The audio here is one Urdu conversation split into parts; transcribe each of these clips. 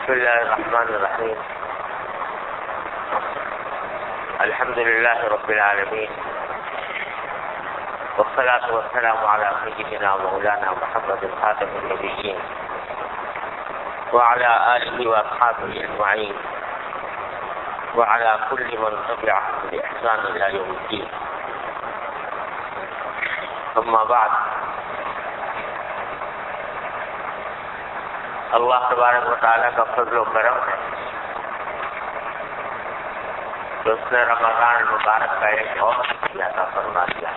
بسم الله الرحمن الرحيم. الحمد لله رب العالمين، والصلاة والسلام على سيدنا ومولانا محمد خاتم النبيين وعلى آله وأصحابه أجمعين وعلى كل من تبعهم بإحسان إلى يوم الدين. أما بعد، اللہ تبارک و تعالیٰ کا فضل و کرم ہے کہ اس نے رمضان مبارک کا ایک اور عطا فرما دیا.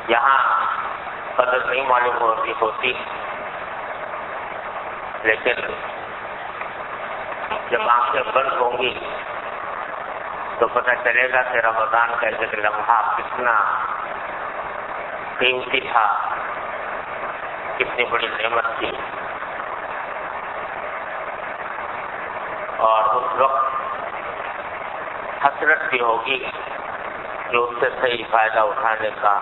یہاں قدر نہیں معلوم ہوتی، لیکن جب آنکھیں بند ہوں گی تو پتہ چلے گا کہ رمضان کا ایک لمحہ کتنا قیمتی تھا، کتنی بڑی نعمت تھی. اور اس وقت حسرت بھی ہوگی کہ اس سے صحیح فائدہ اٹھانے کا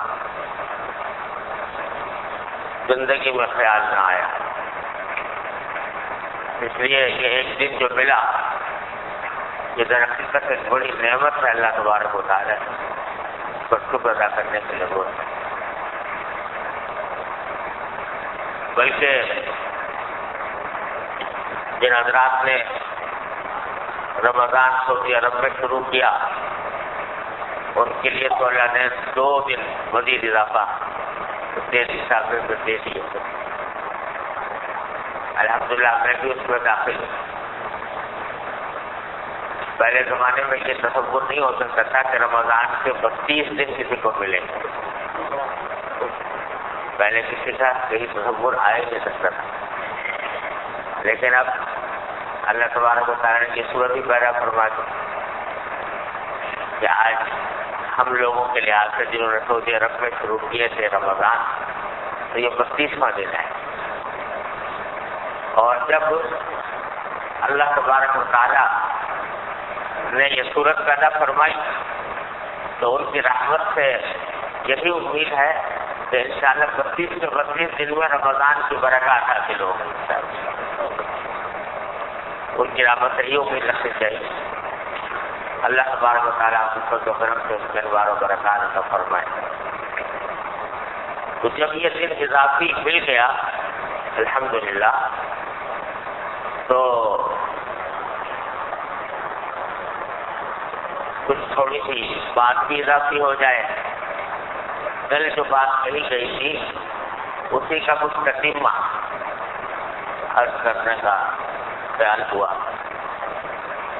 زندگی میں خیال نہ آیا. اس لیے یہ ایک دن جو ملا یہ در حقیقت ایک بڑی نعمت ہے اللہ تبارک و تعالیٰ پر شکر ادا کرنے کی ضرورت ہے. بلکہ جن حضرات نے رمضان سعودی عرب میں شروع کیا ان کے لیے تو اللہ نے 2 دن مزید اضافہ دے دیے. الحمدللہ میں بھی اس میں داخل ہوں. پہلے زمانے میں یہ تصور نہیں ہو سکتا تھا کہ رمضان کے 32 دن کسی کو ملیں گے. پہلے کسی کا کہیں تصور آئے نہیں سکتا تھا، لیکن اب اللہ تبارک و تعالیٰ نے یہ صورت بھی پیدا فرما دی کہ آج ہم لوگوں کے لحاظ سے جنہوں نے سعودی عرب میں شروع کیے تھے رمضان، تو یہ 32واں دن ہے. اور جب اللہ تبارک و تعالیٰ نے یہ صورت پیدا فرمائی تو ان کی رحمت سے یہی امید ہے کہ انشاءاللہ 32 سے 32 دن میں رمضان کی برکات حاصل ہوگی. ان کی رحمت سے یہ امید رکھنی چاہیے. اللہ تبارک و تعالیٰ آپ فضل و کرم سے اس کے انوار و برکات عطا فرمائے. تو جب یہ دن اضافی مل گیا الحمدللہ تو کچھ تھوڑی سی بات بھی اضافی ہو جائے. کل جو بات کہی گئی تھی اسی کا کچھ تتمہ عرض کرنے کا خیال ہوا.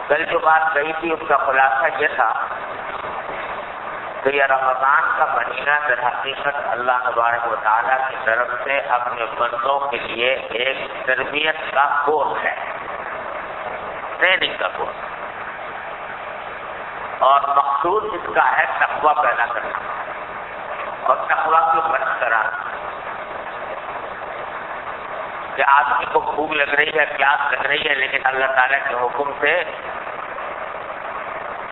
کل جو بات کہی تھی اس کا خلاصہ یہ تھا کہ یہ رمضان کا مہینہ در حقیقت اللہ تبارک و تعالیٰ کی طرف سے اپنے بندوں کے لیے ایک تربیت کا کورس ہے، ٹریننگ کا کورس، اور مقصود اس کا ہے تقویٰ پیدا کرنا اور تقویٰ کی مشق کرانا. کہ آدمی کو بھوک لگ رہی ہے، پیاس لگ رہی ہے، لیکن اللہ تعالیٰ کے حکم سے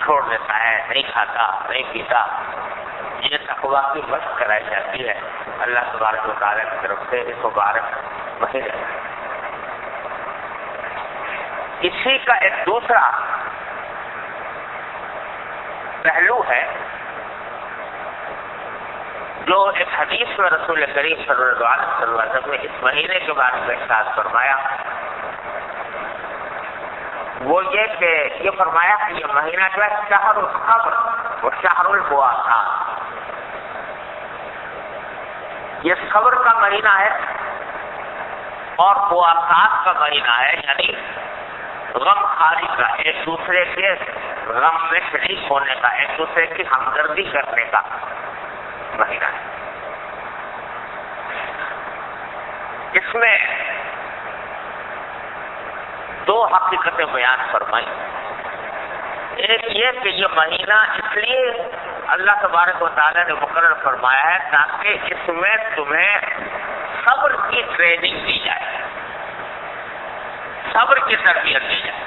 چھوڑ دیتا ہے، نہیں کھاتا نہیں پیتا. یہ تقویٰ کی مشق کرائی جاتی ہے اللہ تبارک و تعالیٰ کی طرف سے اس مبارک مہینے. اسی کا ایک دوسرا پہلو ہے جو ایک حدیث میں رسول کریم صلی اللہ علیہ وسلم نے اس مہینے کے بارے میں ارشاد فرمایا. وہ یہ کہ یہ فرمایا کہ یہ مہینہ جو ہے شہر الصبر و شہر البواسات، یہ صبر کا مہینہ ہے اور بواسات کا مہینہ ہے، یعنی غم خاری کا، ایک دوسرے کے غم میں شریک ہونے کا، ایک دوسرے کی ہمدردی کرنے کا مہینہ ہے. اس میں 2 حقیقتیں بیان فرمائی. ایک یہ کہ یہ مہینہ اس لیے اللہ تبارک و تعالیٰ نے مقرر فرمایا ہے تاکہ اس میں تمہیں صبر کی ٹریننگ دی جائے، صبر کی تربیت دی جائے.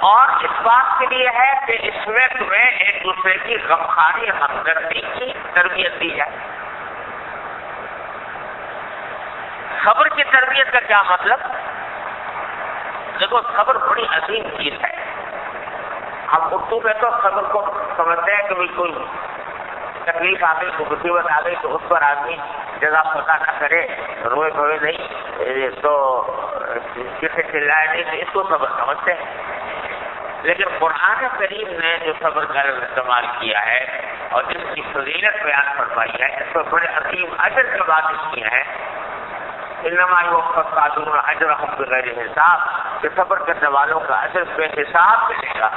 اور اس بات کے لیے ہے کہ اس میں تمہیں ایک دوسرے دوسرے کی غمخواری ہمدردی کی تربیت دی جائے. صبر کی تربیت کا کیا مطلب؟ دیکھو صبر بڑی عظیم چیز ہے. ہم اردو میں تو صبر کو سمجھتے ہیں کہ کوئی تکلیف آ گئی، کوئی مصیبت آ گئی تو اس پر آدمی جزا پتا نہ کرے، روئے دھوئے نہیں، تو کسی چلائے نہیں، تو اس کو صبر سمجھتے ہیں. لیکن قرآن کریم نے جو صبر کا استعمال کیا ہے اور جس کی فضیلت بیان فرمائی ہے، اس پر بڑے عظیم اجر کی بات کی ہے. انما یوفی الصابرون اجرهم بغیر حساب، کہ صبر کرنے والوں کا اجر بے حساب ملے گا.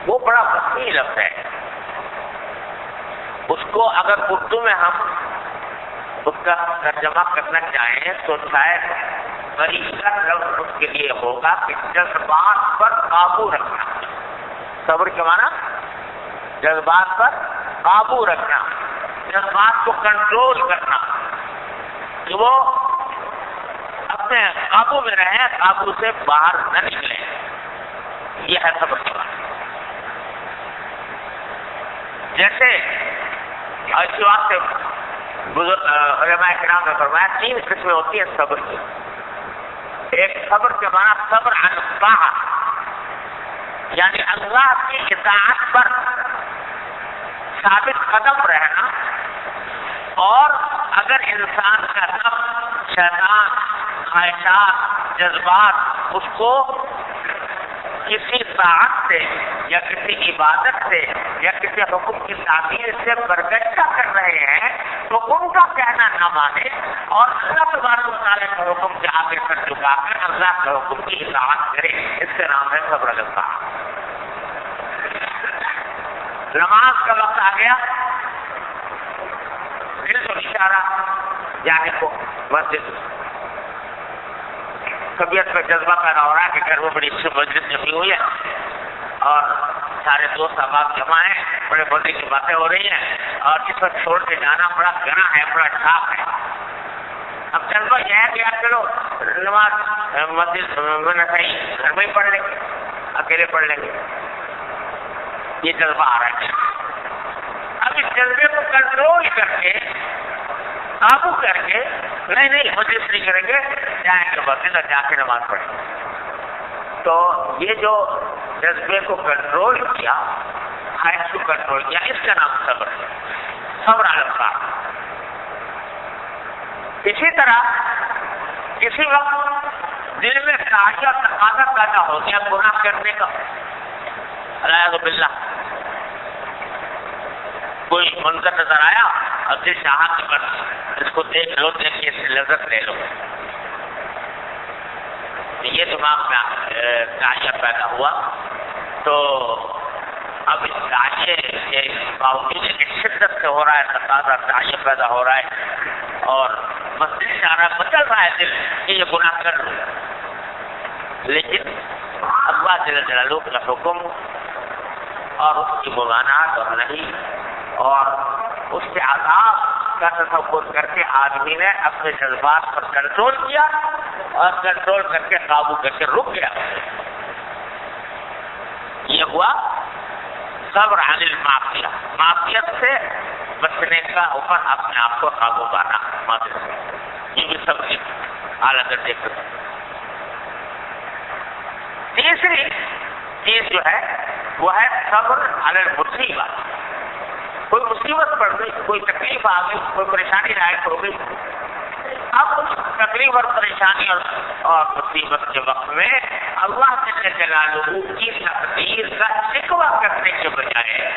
وہ بڑا وسیع لفظ ہے. اس کو اگر اردو میں ہم اس کا ترجمہ کرنا چاہیں تو شاید طریقہ لفظ اس کے لیے ہوگا کہ جذبات پر قابو رکھنا. صبر کے معنی جذبات پر قابو رکھنا، جذبات کو کنٹرول کرنا، کہ وہ اپنے قابو میں رہیں، قابو سے باہر نہ نکلیں. یہ ہے صبر کے معنی. جیسے اسی وقت علماء کرام نے فرمایا 3 قسمیں ہوتی ہیں صبر کی. ایک صبر کے معنی صبر عن الطاعۃ، یعنی اللہ کی اطاعت پر ثابت قدم رہنا، اور اگر انسان کا نفس، شیطان، خواہشات، جذبات اس کو کسی طاعت سے یا کسی عبادت سے یا کسی حکم کی تعمیل سے برگشتہ کر رہے ہیں تو ان کا کہنا نہ مانے اور اللہ تبارک و تعالیٰ کے حکم کے آگے سر جھکا کر اللہ کے حکم کی اطاعت کرے. اس کا نام ہے صبر الطاعت. نماز کا وقت آ گیا، دل کو اشارہ جانے کو مسجد، طبیعت میں جذبہ پیدا ہو رہا ہے کہ گھر میں بڑی اچھی مسجد جمی ہوئی ہے اور سارے دوست احباب جمع ہیں، بڑے مزے کی باتیں ہو رہی ہیں اور اس وقت چھوڑ کے جانا بڑا گنا ہے، بڑا ٹھاک ہے. اب جذبہ یہ ہے کہ آپ چلو نماز مسجد میں نہ صحیح گھر میں ہی پڑھ لیں گے، اکیلے پڑھ لیں گے. یہ جذبہ آ رہا ہے. اب اس جذبے کو کنٹرول کر کے، قابو کر کے، نہیں مسجد نہیں کریں گے، جائیں گے مسجد اور جا کے نماز پڑھیں گے. تو یہ جو جذبے کو کنٹرول کیا، خواہش کو کنٹرول کیا، اس کا نام صبر ہے. صبر علی الطاعۃ. اسی طرح کسی وقت دل میں خواہش اور تقاضا پیدا ہو گیا گناہ کرنے کا، اعوذ باللہ، کوئی منظر نظر آیا اور دل چاہا کہ بس اس کو دیکھ لو، دیکھ کے اس سے لذت لے لو. یہ دماغ میں خواہش پیدا ہوا تو اب اس خواہش کے باوجود کہ شدت سے ہو رہا ہے تقاضا، خواہش پیدا ہو رہا ہے اور مسجد سے آنا بچل رہا ہے دل کہ یہ گناہ کر لوں، لیکن اللہ جل جلالہ کا حکم اور اس کی ممانعت اور نہیں اور اس کے عذاب کا تصور کر کے آدمی نے اپنے جذبات پر کنٹرول کیا اور کنٹرول کر کے قابو کر کے رک گیا. یہ ہوا صبر عن المعصیہ، معصیت سے بچنے کا اوپر اپنے آپ کو قابو پانا. یہ بھی سب کی اعلیٰ درجے کا. تیسری چیز جو ہے وہ ہے صبر علی المصیبہ. کوئی مصیبت پڑ گئی، کوئی تکلیف آ گئی، کوئی پریشانی لاحق ہو گئی. اب اس تکلیف اور پریشانی اور مصیبت کے وقت میں اللہ جل جلالہ کی تقدیر کا شکوہ کرنے کے بجائے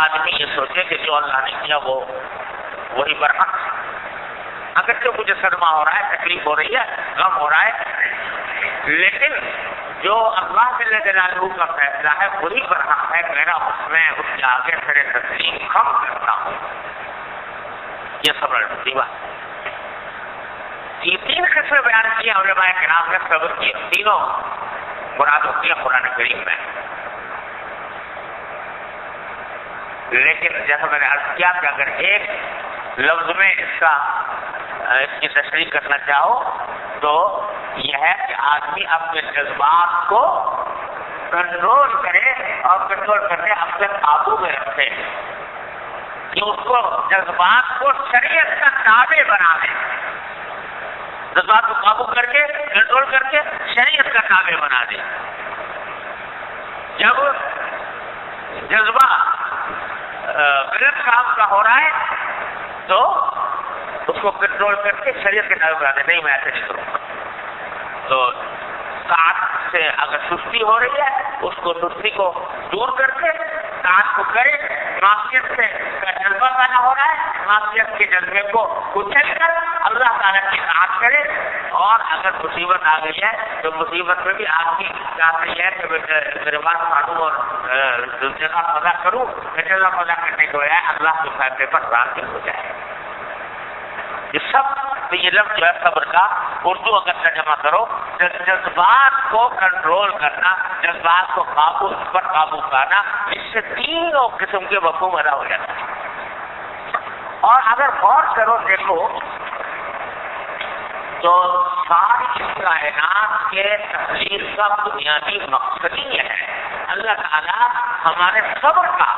آدمی یہ سوچے کہ جو اللہ نے کیا وہ وہی برحق. اگرچہ مجھے صدمہ ہو رہا ہے، تکلیف ہو رہی ہے، غم ہو رہا ہے، لیکن جو اللہ جل جلالہ کا فیصلہ ہے وہی برحق ہے. میرا اس میں اس کے آگے سر تسلیم کم کرتا ہوں. یہ صبر المصیبہ. یہ 3 قسمیں بیان کیا علماء کرام نے صبر کی. تینوں مراد ہوتی ہے قرآن کریم میں. لیکن جیسا میں نے عرض کیا کہ اگر ایک لفظ میں اس کی تشریح کرنا چاہو تو یہ ہے کہ آدمی اپنے جذبات کو کنٹرول کرے اور کنٹرول کرنے اپنے قابو میں رکھے کہ اس کو جذبات کو شریعت کا تابع بنا دے، جذبات کو قابو کر کے کنٹرول کر کے شریعت کا تابع بنا دے۔ جب جذبہ غلط کام کا ہو رہا ہے تو اس کو کنٹرول کر کے شریعت کے تابع بنا دے، نہیں میں ایسے نہیں کروں۔ تو طاعت سے اگر سستی ہو رہی ہے اس کو سستی کو دور کر کے طاعت کو کرے، معصیت سے جذبہ پیدا ہو رہا ہے معصیت کے جذبے کو کچل کر اللہ تعالیٰ کی اطاعت کرے، اور اگر مصیبت آ گئی ہے تو مصیبت میں بھی آپ کی چاہت یہ ہے کہ میرے پاس معلوم اور جزا پتا کروں، جزا پتا کرنے کو ہے اللہ کے فیصلے پر راضی ہو جائے۔ یہ سب تو یہ لفظ جو ہے صبر کا اردو اگر ترجمہ کرو جذبات کو کنٹرول کرنا، جذبات کو قابو پر قابو پانا، اس سے تینوں قسم کے مفہوم ادا ہو جاتا ہے۔ اور اگر غور کرو دیکھو تو ساری کائنات کے تخلیق کا بنیادی مقصد ہی یہ ہے، اللہ تعالیٰ ہمارے صبر کا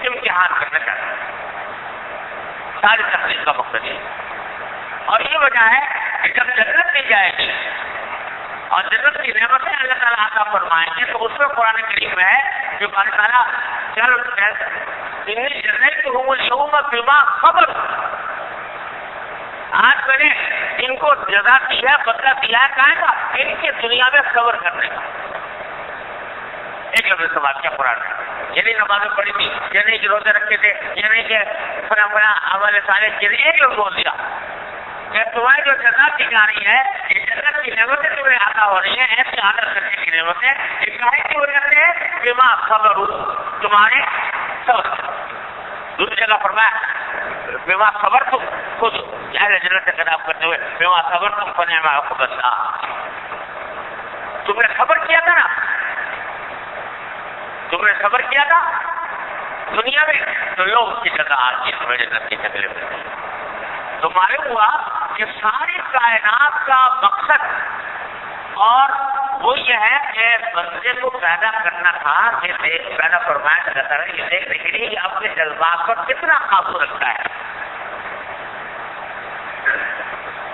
امتحان کرنا چاہتا ہے، ساری تخلیق کا مقصد ہے۔ اور یہ وجہ ہے کہ جب جنت دی جائے گی اور جنت کی نعمتیں اللہ تعالیٰ عطا فرمائیں گے تو اس میں قرآن کریم میں ہے کہ اللہ تعالیٰ خبر آج میں نے ان کو جزا دیا بدلہ دیا ہے کہاں کا؟ ان کی دنیا میں صبر کرنے کا۔ ایک لفظ سوال کیا قرآن ہے، یہ نہیں نمازیں پڑھی تھی، یہ نہیں کہ روزے رکھے تھے، یہ نہیں کہ فلاں فلاں عمل صالح کیے، ایک لفظ بول دیا کہ تمہاری جو جزا دی جا رہی ہے یہ جنت کی نعمتیں تمہیں عطا ہو رہی ہیں، ایسے عادت کرنے کی نعمتیں یہ کاہے کی وجہ سے ہے؟ بما صبر، تمہارے صبر۔ دوسری جگہ فرمایا بما صبر تم خود اہل جنت سے خطاب کرتے ہوئے بما صبر تم فنعم عقبی الدار، تم نے صبر کیا تھا نا، تم نے صبر کیا تھا دنیا میں تو لوگ کی جگہ آج کی تمہیں جنت کی تکلیف ہے۔ تو معلوم ہوا کہ ساری کائنات کا مقصد اور وہ یہ ہے کہ بندے کو پیدا کرنا تھا کہ پیدا فرمایا جاتا ہے یہ دیکھنے کے لیے کہ اپنے جذبات پر کتنا قابو رکھتا ہے۔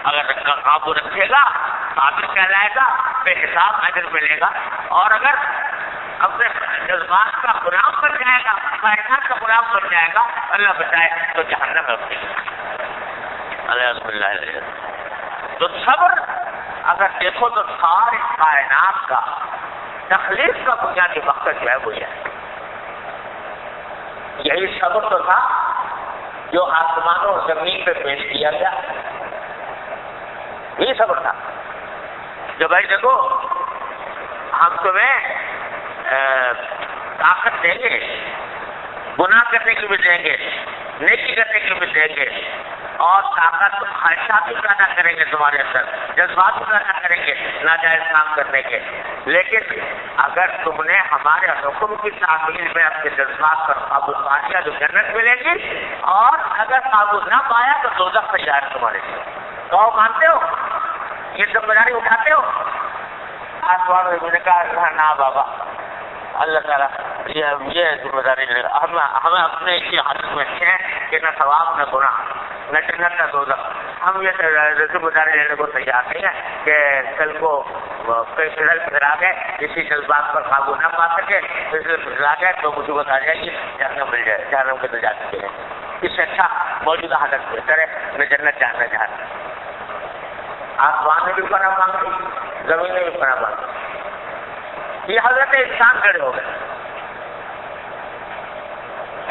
اگر قابو رکھے گا قابل کہلائے گا، بے حساب اجر ملے گا، اور اگر اپنے جذبات کا غلام بن جائے گا، کائنات کا غلام بن جائے گا، اللہ بچائے تو جہنم میں اٹھے گا۔ تو صبر اگر دیکھو تو ساری کائنات کا تخلیق کا بنیادی مقصد جو ہے وہ یہ ہے۔ یہی صبر تو تھا جو آسمانوں اور زمین پہ پیش کیا گیا، یہی صبر تھا جو بھائی دیکھو ہم تمہیں طاقت دیں گے، گناہ کرنے کی بھی دیں گے، نیکی کرنے کی بھی دیں گے، اور طاقت خواہشات بھی پیدا کریں گے تمہارے اندر، جذبات بھی پیدا کریں گے ناجائز کام کرنے کے، لیکن اگر تم نے ہمارے حکم کی تعمیل میں اپنے جذبات پر قابو پا لیا تو جنت ملے گی، اور اگر قابو نہ پایا تو دوزخ تیار ہے تمہارے لیے۔ تو مانتے ہو یہ ذمہ داری اٹھاتے ہو؟ آسمان میں نے کہا نہ بابا، اللہ تعالیٰ یہ ذمہ داری نہیں، ہمیں اپنے اسی حالت میں اچھے ہیں کہ نہ ثواب نہ گناہ نہ جنت نہ دوزخ، ہم یہ ذمہ داری لینے کو تیار نہیں ہے کہ کل کو پھرا گئے کسی جذبات پر قابو نہ پا سکے، پھرا گئے تو مصیبت آ جائے گی، جہنم مل جائے، جہنم کے تو جا سکتے ہیں۔ اس سے اچھا موجودہ حالت بہتر ہے، میں جنت جاننا چاہتا ہوں۔ آسمان میں بھی پناہ مانگی، زمین میں بھی پناہ مانگی، یہ حضرت انسان کھڑے ہو گئے،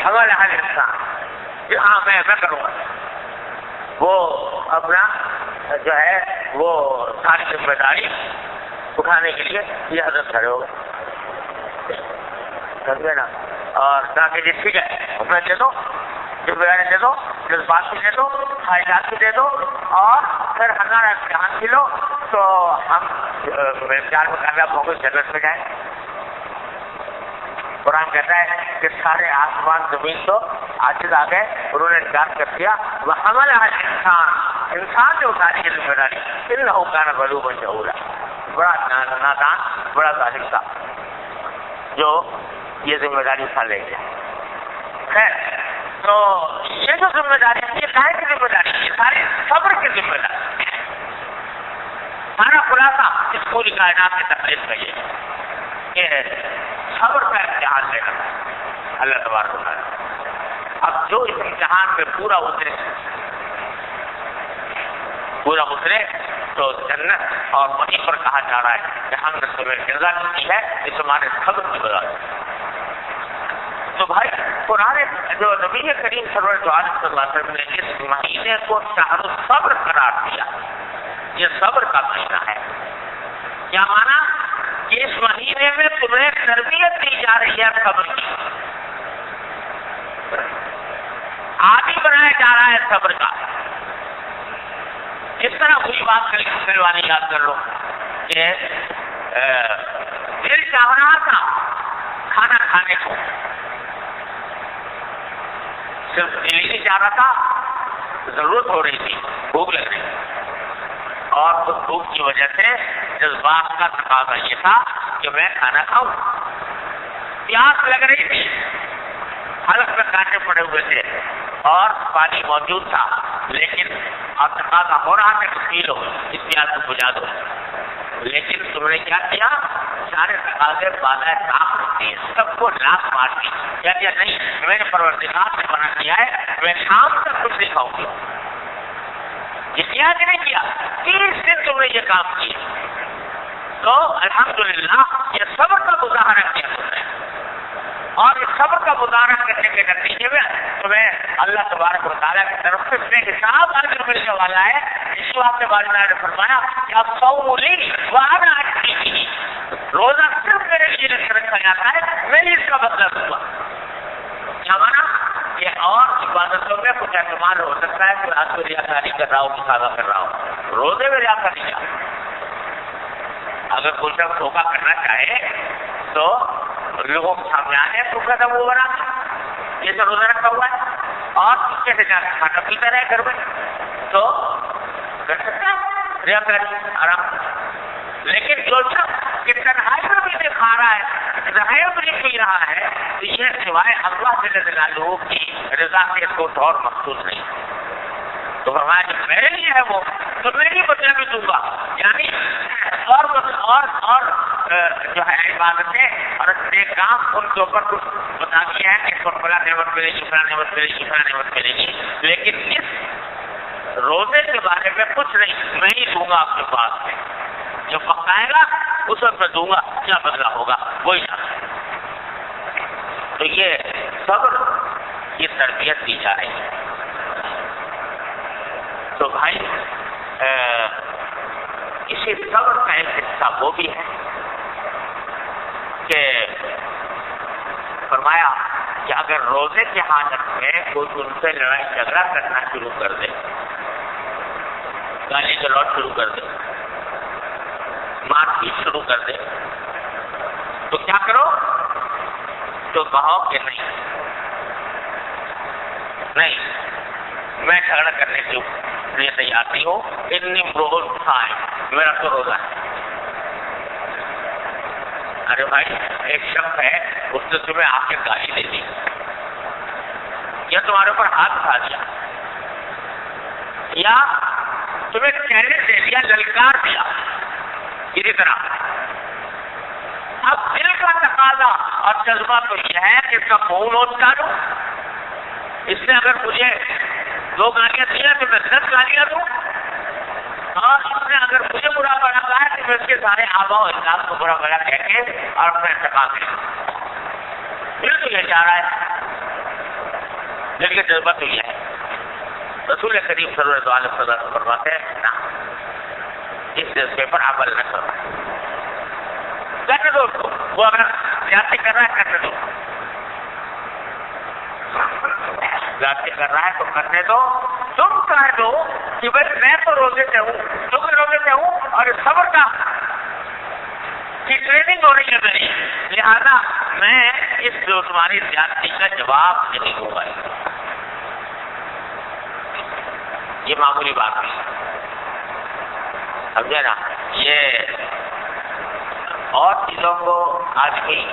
ہمارے حال انسان کہ ہاں میں کروں گا، وہ اپنا جو ہے وہ ساری ذمہ داری اٹھانے کے لیے یہ حضرت کھڑے ہو گئے، سمجھے نا؟ اور کہا کہ جی ٹھیک ہے اپنا دے دو، ذمہ داری دے دو، جذبات بھی دے دو، خواہشات بھی دے دو، اور پھر ہمارا امتحان بھی لو تو ہم امتحان میں کامیاب ہوں گے، جنت میں جائیں۔ قرآن کہتا ہے کہ سارے آسمان زمین تو عاجز آ گئے، انہوں نے انکار کر دیا، وہ ہمارا انسان نے اٹھانی ہے ذمہ داری، انہو کان ظلوما جہولا، بڑا نادان، بڑا ظالم تھا جو یہ ذمہ داری اٹھا لیں گے. خیر، تو یہ جو ذمہ داری ہے یہ کائے کی ذمہ داری ہے؟ ساری صبر کی ذمہ داری. سارا خلاصہ اس پوری کائنات کی تکلیف کا یہ کہ صبر کا امتحان لینا اللہ تبارک و تعالیٰ. اب جو اس امتحان میں پورا اترے تو جنت اور وہیں پر کہا جا رہا ہے کہ ہم نے تمہیں جزا دی ہے یہ تمہارے صبر کی وجہ سے. تو بھائی قرآن جو نبی کریم صلی اللہ علیہ وسلم نے اس مہینے کو شہر الصبر قرار دیا، یہ صبر کا مہینہ ہے. کیا مانا کہ اس مہینے میں تمہیں تربیت دی جا رہی ہے صبر کی، عادی بنایا جا رہا ہے صبر کا. جس طرح کوئی بات کروانی یاد کر لو کہ دل چاہ رہا تھا کھانا کھانے کو، صرف دل ہی چاہ رہا تھا، ضرورت ہو رہی تھی، بھوک لگ رہی تھی، اور اس بھوک کی وجہ سے جذبات کا تقاضا یہ تھا کہ میں کھانا کھاؤں. پیاس لگ رہی تھی، حلق میں کانٹے پڑے ہوئے تھے اور پانی موجود تھا، لیکن اب تقاضا ہو رہا تھا کہ پی لو، اس پیاس کو بجھا دو. لیکن تم نے کیا کیا؟ سارے تقاضے بالائے طاقت رکھتی ہیں، سب کو لاکھ مار دی. کیا نہیں، میں نے پروردگار سے منع کیا ہے میں شام تک کچھ نہیں کھاؤں گا. یہ کیا کہ نہیں کیا؟ 30 دن تم نے یہ کام کیا. تو الحمدللہ یہ صبر کا مظاہرہ کیا تم نے، اور اس صبر کا مظاہرہ کرنے کے نتیجے میں تمہیں اللہ تبارک و تعالیٰ کی طرف سے بے حساب اجر ملنے والا ہے. اس واسطے والدہ نے فرمایا کہ اب صوملی وانا اجری، روزہ صرف میرے لیے رکھا جاتا ہے، میں اس کا بدلہ دوں گا. کیا مانا کہ اور عبادتوں میں کچھ احتمال ہو سکتا ہے کہ آج میں ریاکاری کر رہا ہوں، مطالعہ کر رہا ہوں، روزے میں ریاکاری کیا. اگر کوئی شخص دھوکہ کرنا چاہے تو لوگوں کے سامنے آنے تو قدم وہ بنا جیسے روزہ رکھا ہوا ہے اور کیسے جا کھانا پیتا رہے گھر میں تو کر سکتا ہے ریاکاری آرام. لیکن جو شخص کہ تنہائی میں بھی کھا رہا ہے، رہائے بھی پی رہا ہے، تو یہ سوائے اللہ جل جلالہ کی رضا کے کچھ اور مخصوص نہیں. تو فرمایا جو میرے لیے ہے وہ تو میں ہی بدلہ بھی دوں گا. یعنی اور جو ہے عبادتیں اور نیک کام ان کے اوپر کچھ بتا دیا ہے کہ اس پر فلاں نعمت ملے گی، فلاں نعمت ملے گی، فلاں نعمت ملے گی. لیکن اس روزے کے بارے میں کچھ نہیں، میں ہی دوں گا آپ کے پاس. جو وقت آئے گا اس وقت میں دوں گا، کیا بدلہ ہوگا وہی جانتا. تو یہ صبر کی تربیت دی جا رہی ہے. تو بھائی اسی صبر کا ایک حصہ وہ بھی ہے کہ فرمایا کہ اگر روزے کی حالت میں کوئی ان سے لڑائی جھگڑا کرنا شروع کر دے، گالی گلوچ شروع کر دے، مار پیٹ شروع کر دے، تو کیا کرو؟ تو کہو کہ نہیں میں جھگڑا کرنے کے لیے تیار نہیں ہوں، اتنی روز کھائے میرا تو روزہ ہے. ارے بھائی ایک شخص ہے اس نے تمہیں آ کے گالی دے دی یا تمہارے اوپر ہاتھ اٹھا دیا یا تمہیں چیلنج دے دیا، للکار دیا کسی طرح. اب دل کا تقاضا اور جذبہ تو یہ ہے کہ اس کا منہ نوٹ ڈالوں، اس نے اگر مجھے 2 گالیاں دیا تو میں 10 گالیاں دوں، اور اس نے اگر مجھے برا بنا کہا ہے تو میں اس کے سارے آبا و اجداد کو برا بنا کہہ کے اور اپنا انتقام کروں. دل تو یہ چاہ رہا ہے، دل کا جذبہ تو یہ ہے. رسول کریم صلی اللہ علیہ وسلم فرماتے ہیں نا اس جذبے پر عمل نہ کرو، کرنے دو اس کو، وہ اگر زیادتی کر رہا ہے کرنے دو، زیادتی کر رہا ہے تو کرنے دو. تم کہہ دو کہ بھائی میں تو روزے سے ہوں، تم بھی روزے سے ہوں اور صبر کا کی ٹریننگ ہو رہی ہے میری، لہذا میں اس جو تمہاری زیادتی کا جواب نہیں دوں گا. یہ معمولی بات نہیں سمجھے نا. یہ اور چیزوں کو آدمی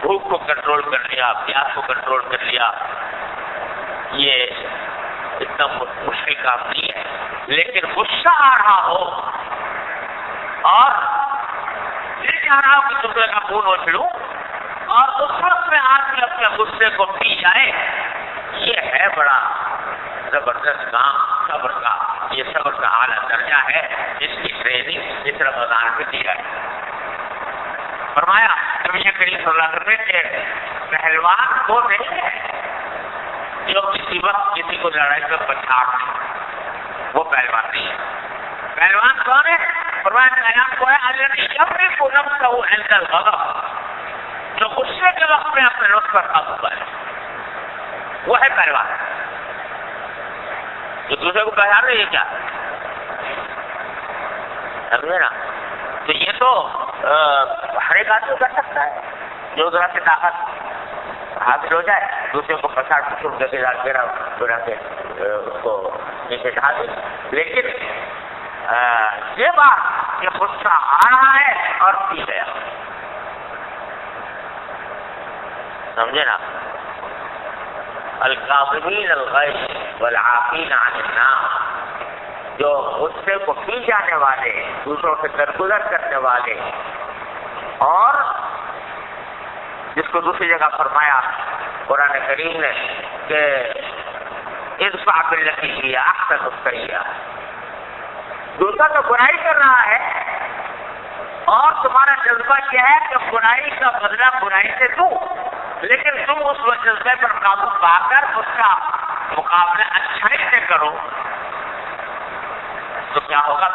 بھوک کو کنٹرول کر لیا، پیاس کو کنٹرول کر لیا، یہ اتنا مشکل کام نہیں ہے. لیکن غصہ آ رہا ہو اور یہ چاہ رہا ہو کہ دوسرے کا خون اچھلوں اور اس وقت میں آ کے اپنے غصے کو پی جائے، یہ ہے بڑا زبردست کام صبر کا. یہ صبر کا اعلیٰ درجہ ہے، جس کی ٹریننگ اس رمضان میں دی جائے. فرمایا نبی کریم صلی اللہ علیہ وسلم کے پہلوان وہ نہیں ہے جو کسی وقت کسی کو لڑائی میں پچھاڑ دے، وہ پہلوان نہیں ہے. پہلوان کون ہے؟ فرمایا پہلوان کو ہے الذی یملک نفسہ عند الغضب، جو غصے کے وقت میں اپنے نفس پر قابو پائے، وہ ہے پہلوان. جو دوسرے کو پہچان رہے کیا سمجھے نا؟ تو یہ تو ہر ایک آدمی کر سکتا ہے جو ذرا سے طاقت حاصل ہو جائے، دوسرے کو پچھاڑ پچھوڑ کے بنا کے اس کو نیچے ڈھا دے. لیکن یہ بات کہ غصہ آ رہا ہے اور پی گیا، سمجھے نا؟ الکاظمین الغیظ والعافین عن الناس، جو غصے کو پی جانے والے، دوسروں سے درگزر کرنے والے، اور جس کو دوسری جگہ فرمایا قرآن کریم نے کہ ادفع بالتی ہی احسن السیئۃ، دوسرا تو برائی کر رہا ہے اور تمہارا جذبہ کیا ہے کہ برائی کا بدلہ برائی سے دو، لیکن تم اس جذبے پر قابو پا کر اس کا مقابلہ اچھائی سے کرو تو کیا ہوگا؟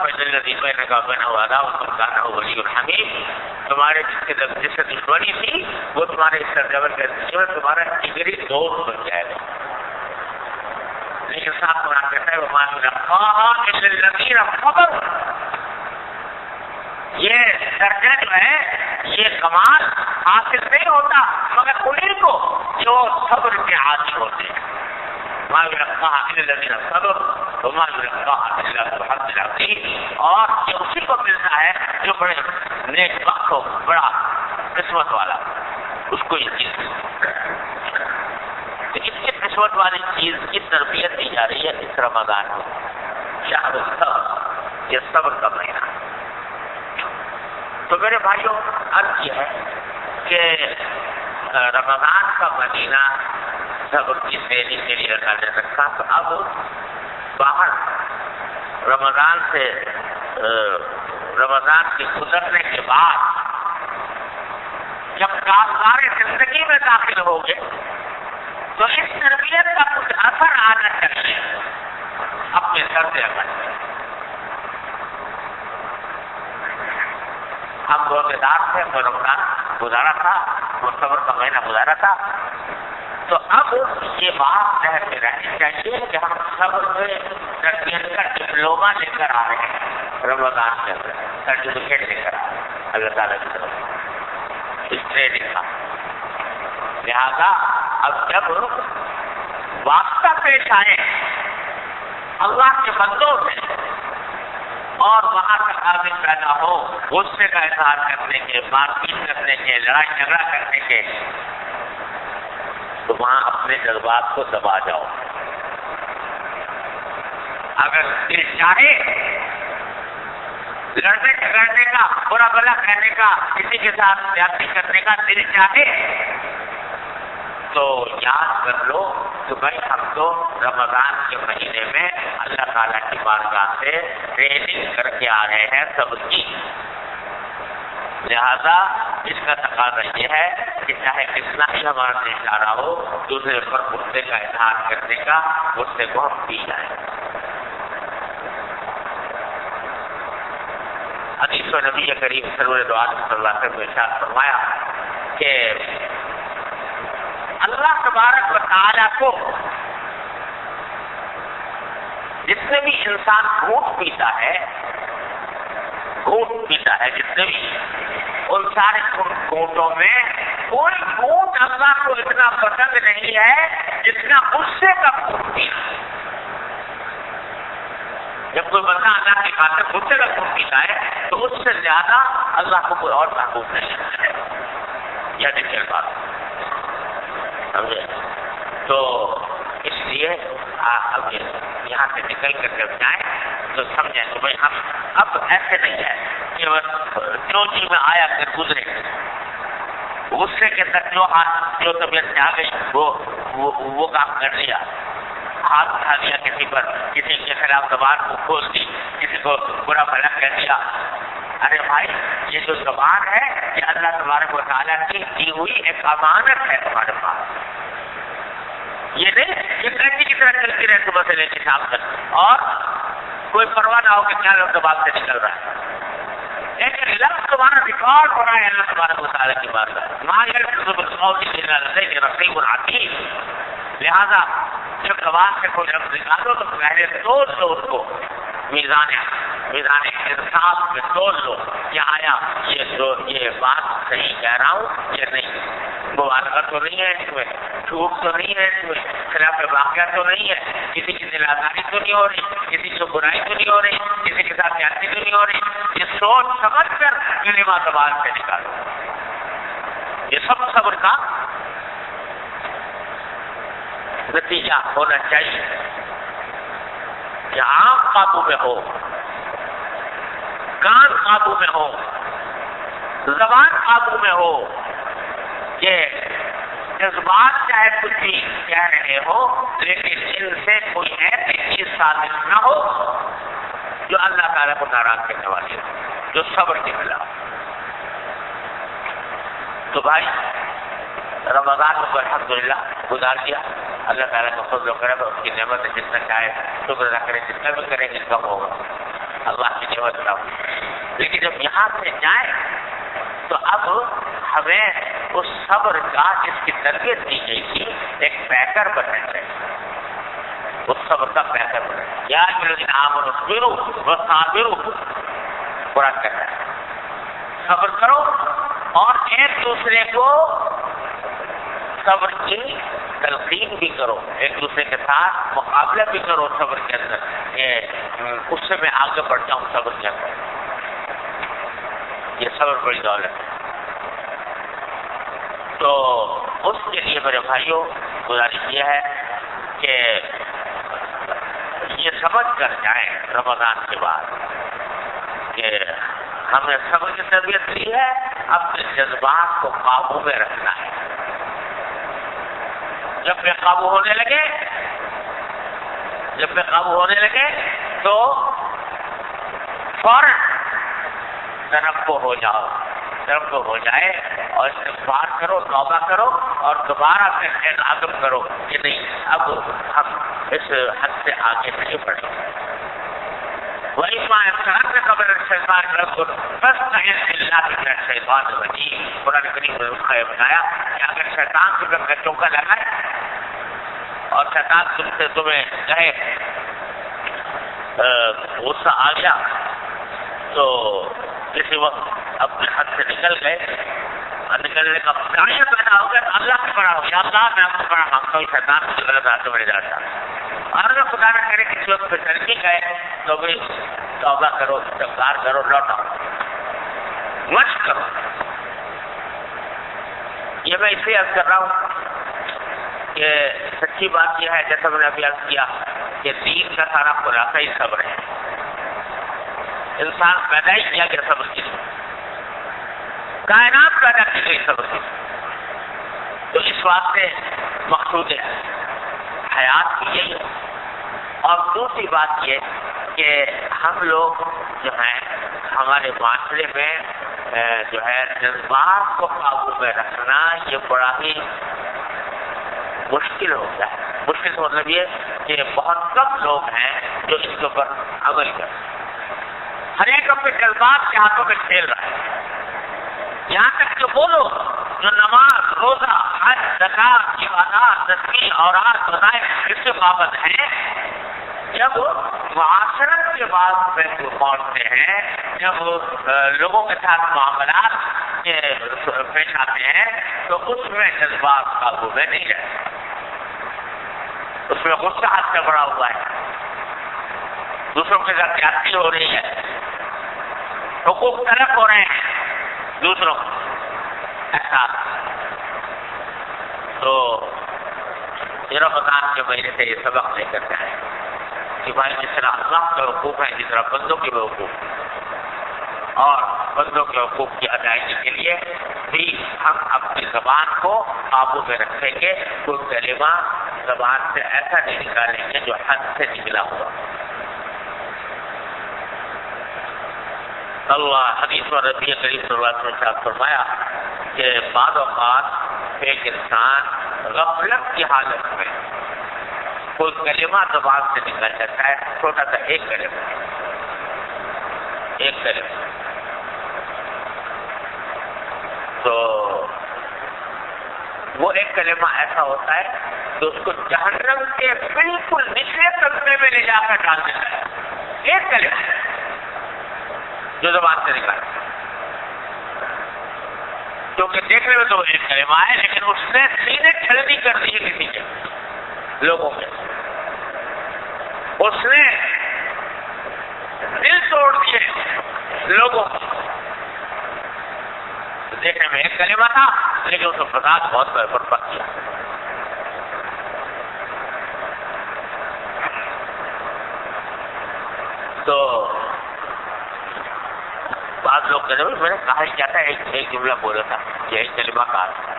تمہارے جس سے دشمنی تھی وہ تمہارے اس سرجبر کے دشمن تمہارا جگری دوست بن جائے گا. لیکن ساتھ قرآن کہتا ہے وما يلقاها الا الذين صبروا، یہ درجہ جو ہے یہ کمال حاصل نہیں ہوتا مگر انہیں کو جو صبر کے عادی ہوتے ہیں. وما يلقاها الا الذين صبروا وما يلقاها الا ذو حظ عظيم، اور یہ اسی کو ملتا ہے جو بڑے نیک وقت ہو، بڑا قسمت والا، اس کو یہ چیز. اس کی قسمت والی چیز کی تربیت دی جا رہی ہے اس رمضان میں، شہر الصبر، یہ صبر کا مہینہ. تو میرے بھائیوں عرض یہ ہے کہ رمضان کا مہینہ صبر کی ٹریننگ کے لیے رکھا جا سکتا. تو اب باہر رمضان کے گزرنے کے بعد جب کاروبار زندگی میں داخل ہو گئے تو اس تربیت کا کچھ اثر آنا چاہیے اپنے سر سے اگر ہم روزے دار تھے، رمضان گزارا تھا، صبر کا مہینہ گزارا تھا، تو اب یہ بات ذہن میں رہنی چاہیے کہ ہم صبر میں تربیت کا ڈپلوما لے کر آ رہے ہیں، رمضان کے اندر سرٹیفکیٹ لے کر آ رہے ہیں اللہ تعالیٰ کی طرف اس ٹریننگ کا. لہٰذا اب جب واسطہ پیش آئے اللہ کے بندوں سے اور وہاں تقاضے پیدا ہو غصے کا اظہار کرنے کے، مار پیٹ کرنے کے، لڑائی جھگڑا کرنے کے، تو وہاں اپنے جذبات کو دبا جاؤ. اگر دل چاہے لڑنے جھگڑنے کا، برا بھلا کہنے کا، کسی کے ساتھ زیادتی کرنے کا دل چاہے تو یاد کر لو کہ بھائی ہم تو رمضان کے مہینے میں اللہ تعالیٰ کی بارگاہ سے ٹریننگ کر کے آ رہے ہیں سب کی. لہذا اس کا تقاضا یہ ہے کہ چاہے کتنا ہی ہمارا دل چاہ رہا ہو دوسرے پر غصے کا اظہار کرنے کا، غصے کو ہم پی جائیں. حدیث و نبی کریم سرور دو عالم صلی اللہ علیہ وسلم نے ارشاد فرمایا کہ اللہ تبارک و تعالیٰ کو جتنے بھی انسان گھونٹ پیتا ہے جتنے بھی ان سارے گھونٹوں میں کوئی گھونٹ اللہ کو اتنا پسند نہیں ہے جتنا غصے کا گھونٹ پینا. جب کوئی بندہ اللہ کی خاطر غصے کا گھونٹ پیتا ہے تو اس سے زیادہ اللہ کو کوئی اور محبوب نہیں ہے. یہ نکل بات سمجھے. تو اس لیے اب یہاں سے نکل کر جب جائیں تو سمجھیں کہ بھائی ہم اب ایسے نہیں ہے کہ جو جی میں آیا کہ گزرے غصے کے اندر جو طبیعت سے آ گئی وہ کام کر لیا, ہاتھ اٹھا دیا کسی پر, کسی کے خلاف زبان کو کھول دی, کسی کو برا بھلا کہہ دیا. ارے بھائی یہ جو زبان ہے یہ اللہ تبارک و تعالیٰ کی دی ہوئی ایک امانت ہے تمہارے پاس. یہ نہیں یہ کینچی کی طرح چلتی رہے صبح سے لے کے شام تک اور کوئی پرواہ نہ ہو کہ کیا لوگ زبان سے نکل رہا ہے. لیکن لفظ تمہارا ریکارڈ ہو رہا ہے اللہ تبارک و تعالیٰ کی بات ہے. لہٰذا جب زبان سے کوئی لفظ نکالو تو پہلے توڑ دو اس کو, میزان انصاف میں توڑ لو کہ آیا یہ بات صحیح کہہ رہا ہوں یا نہیں, مبالغہ تو نہیں ہے اس میں, جھوٹ تو نہیں ہے اس میں, خلاف واقعہ تو نہیں ہے, کسی کی دل آزاری تو نہیں ہو رہی, کسی کی برائی تو نہیں ہو رہی, کسی کے ساتھ زیادتی تو نہیں ہو رہی. یہ سوچ سمجھ کر کلمہ زبان سے نکالو. یہ سب صبر کا نتیجہ ہونا چاہیے کہ آنکھ قابو میں ہو, کان قابو میں ہو, زبان قابو میں ہو, کہ جذبات چاہے کچھ بھی کہہ رہے ہو لیکن ان سے کوئی ایسی چیز ثابت نہ ہو جو اللہ تعالیٰ کو ناراض کرنے والی ہو, جو صبر کے خلاف. تو بھائی رمضان کو الحمدللہ گزار دیا, اللہ تعالیٰ کا فضل و کرم, اس کی نعمت جتنا چاہے شکر ادا کریں, جتنا بھی کریں گے کم ہوگا, اللہ کی نعمت نہ ہو. لیکن جب یہاں سے جائیں تو اب ہمیں اس صبر کا جس کی تربیت دی گئی تھی ایک پیکر بننا چاہیے, اس صبر کا پیکر بننا چاہیے. یا الذین آمنوا اصبروا وصابروا, قرآن کہتا ہے صبر کرو اور ایک دوسرے کو صبر کی تلقین بھی کرو, ایک دوسرے کے ساتھ مقابلہ بھی کرو صبر کے اندر, اس سے میں آگے بڑھ جاؤں صبر کے اندر. یہ صبر بڑی دولت ہے. تو اس کے لیے میرے بھائیوں گزارش یہ ہے کہ یہ سمجھ کر جائیں رمضان کے بعد کہ ہم نے صبر کی تربیت لی ہے, اپنے جذبات کو قابو میں رکھنا ہے. جب بے قابو ہونے لگے تو فوراً ترقو ہو جائے اور استغفار کرو, توبہ کرو اور دوبارہ سے عزم کرو کہ نہیں اب ہم اس حد سے آگے نہیں بڑھیں. وَإِمَّا يَنْزَغَنَّكَ مِنَ الشَّيْطَانِ نَزْغٌ فَاسْتَعِذْ بِاللَّهِ مِنَ الشَّيْطَانِ الرَّجِيمِ. قرآن کریم نے اس کا یہ بتایا کہ اگر شیطان تمہیں چوکا لگائے اور شیطان تمہیں کہے غصہ آ گیا تو کسی وقت اپنے حد سے نکلنے کا چاہیے پیدا ہو گیا تو اللہ سے بڑا ہو گیا, اللہ میں آپ سے بڑا مانگتا ہوں, شیطان کی غلط راستے میں نہیں جاتا. اور اگر خدا نہ کرے کسی وقت پہ ترقی گئے تو بھی توبہ کرو, استغفار کرو, لوٹاؤ, مشق کرو. یہ میں اس لیے عرض کر رہا ہوں کہ سچی بات یہ ہے جیسا میں نے ابھی عرض کیا کہ دین کا سارا خلاصہ ہی صبر ہے. انسان پیدا ہی کیا گیا صبر کی, کائنات پیدا کی گئی صبر کی. تو اس واسطے مقصود حیات کی یہی ہے. اور دوسری بات یہ کہ ہم لوگ جو ہیں ہمارے معاشرے میں جو ہے جذبات کو قابو میں رکھنا یہ بڑا ہی مشکل ہو گیا ہے. مشکل کا مطلب یہ کہ بہت کم لوگ ہیں جو اس کے اوپر عمل کریں. ہر ایک اپنے جذبات کے ہاتھوں میں کھیل رہا ہے. یہاں تک کہ وہ لوگ جو نماز, روزہ, حج, زکات, عبادات, تسبیح, اوراد, وظائف اس سے پابند ہیں, جب معاشرت کے بعد میں پہنچتے ہیں, جب لوگوں کے ساتھ معاملات پیش آتے ہیں تو اس میں جذبات قابو میں نہیں رہتے. اس میں غصہ ہاتھ سے بڑا ہوا ہے, دوسروں کے ساتھ زیادتی ہو رہی ہے, حقوق طلب ہو رہے ہیں دوسروں کو. ایسا تو رمضان کے مہینے سے یہ سبق لے کر جائیں کہ بھائی جس طرح اللہ کا حقوق ہے جس طرح بندوں کے بھی حقوق، اور بندوں کے حقوق کی ادائیگی کے لیے بھی ہم اپنی زبان کو قابو میں رکھیں گے، کوئی کلمہ زبان سے ایسا نہیں نکالیں گے جو حد سے نکلا ہوا۔ اللہ حدیث اور نبی کریم صلی اللہ علیہ وسلم نے فرمایا کہ بعض اوقات ایک انسان غفلت کی حالت میں کوئی کلمہ زبان سے نکل جاتا ہے، چھوٹا سا ایک کلمہ، تو وہ ایک کلمہ ایسا ہوتا ہے کہ اس کو جہنم کے بالکل نچلے طبقے میں لے جا کر ڈال دیتا ہے، ایک کلمہ جو زبان سے نکلا، کیونکہ دیکھنے میں تو وہ ایک کلمہ ہے لیکن اس نے سینے چھلنی کر دی ہے کسی کے لوگوں کے، اس نے دل توڑ دیے لوگوں کو۔ دیکھنے میں ایک کلمہ تھا لیکن اس نے فساد بہت برپا کیا۔ تو بعض لوگ کہتے ہیں میں نے کہا کیا تھا، ایک جملہ بولا تھا کہ ایک کلمہ کہا تھا۔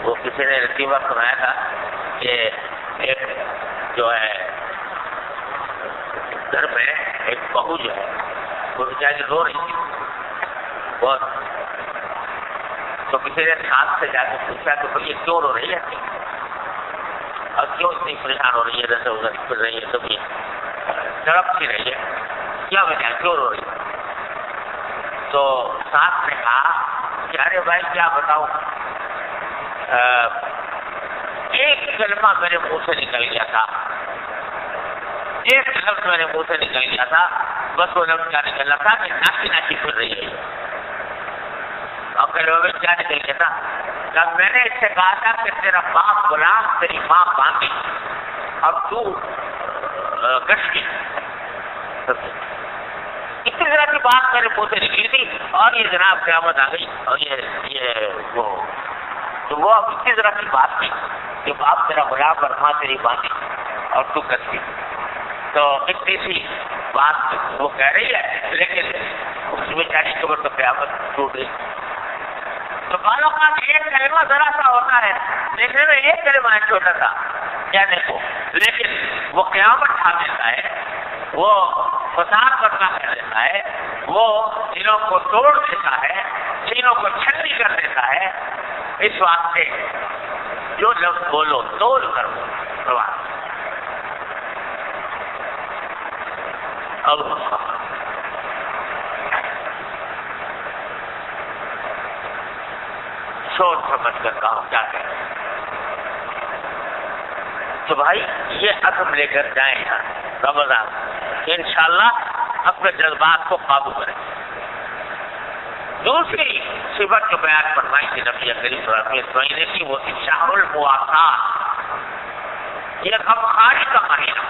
وہ کسی نے لطیفہ سنایا تھا کہ ایک جو ہے گھر میں ایک بہو جو ہے وہ بیچاری رو رہی تھی بہت، تو کسی نے ساتھ سے جا کے پوچھا کہ بھائی یہ کیوں رو رہی ہے اور کیوں اتنی پریشان ہو رہی ہے، ادھر سے ادھر پھر رہی ہے، کبھی تڑپ سی رہی ہے، کیا وجہ کیوں رو رہی ہے؟ تو ساتھ نے کہا کہ ارے بھائی کیا بتاؤں، ایک کلمہ میرے منہ سے نکل گیا تھا، ایک لفظ میرے منہ سے نکل گیا تھا، بس وہ لفظ کیا نکل رہا تھا کہ ناچی ناچی پھر رہی ہے، اور کلمہ میں کیا نکل گیا تھا؟ جب میں نے اس سے کہا تھا کہ تیرا باپ غلام تیری ماں باندھی اور تو گش کی، اتنی طرح کی بات میرے منہ سے نکلی تھی، اور یہ جناب قیامت آ گئی، اور یہ وہ تو وہ اب اسی طرح کی بات تھی کہ باپ تیرا غلام اور ماں تیری باندھی اور تو کرتی، تو اتنی سی بات وہ کہہ رہی ہے لیکن اس بیچاری کے اوپر تو قیامت ٹوٹ گئی۔ تو بالوں کا ایک کلمہ ذرا سا ہوتا ہے، دیکھنے میں ایک کلمہ ہے چھوٹا سا کہنے کو، لیکن وہ قیامت ڈھا دیتا ہے، وہ فساد برپا کر دیتا ہے، وہ دلوں کو توڑ دیتا ہے، سینوں کو چھلنی کر دیتا ہے۔ اس واسطے جو لفظ بولو تول کر بولو، سوچ سمجھ کر کہا کیا کہیں۔ تو بھائی یہ عزم لے کر جائیں رمضان، انشاءاللہ اپنے جذبات کو قابو کریں۔ دوسری صفت جو بیان فرمائی تھی نبی کریم صلی اللہ علیہ وسلم کی، وہ شہر المواسات، یہ غمخواری کا مہینہ،